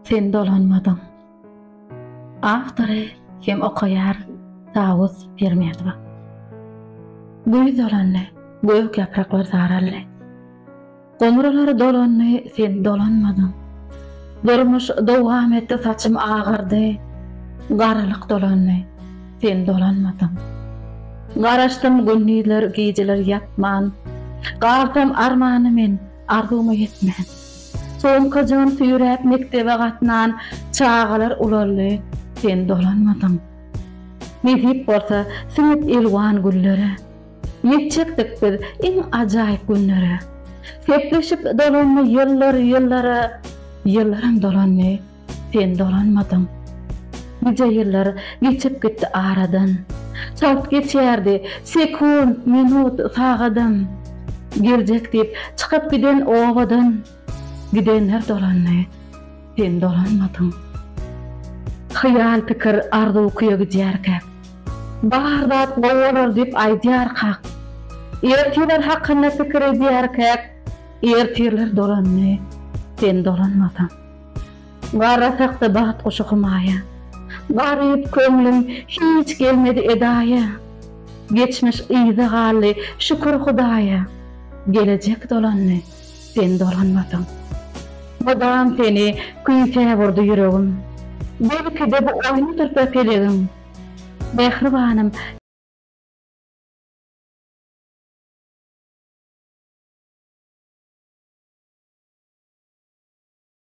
sen dolanmadın. Awtory hem okaýar Tawus Pirmiyatova. Göz dolanly, göýük ýapraklar sarally. Gomuralar dolanly, sen dolanmadın. Durmuş dowam etdi, saçym ağırdy. Garalyk dolanly, sen dolanmadın. Garaşdym günniler, geceler ýatman. Gartam armany men, arzumy yetmän. Soňkajan süýräp mektebe gatnan, çağalar ularly, sen dolanmadın. Mehip bolsa sünnet elwan gülleri. Ýetjekdik biz iň ajaýyp günlere. Sepleşip dolanma yıllarım dolanmy, sen dolanmadın. Nice yıllar geçip gitti aradan. Çalt geçerdi, sekund, minut sağadan. Gelecek deyip çıkıp giden ovadan. Gidenler dolanmy, sen dolanmadın. Hyýal pikir arzu kuýa gidýärkäk. Bardat bolar dip aýdýar kak. Ertiler hakkında pikir edýärkäk. Ertiler dolanmy, sen dolanmadın. Garasakda baht goşukmaýa. Garyp köňlüm hiç gelmedi edaýa. Geçmiş ýyzy galy, şükür Hudaýa. Gelecek dolanmy, sen dolanmadın. Bodam seni küýse burdy ýüregim. Belki de bu oýnydyr pepelegim. Mehribanym,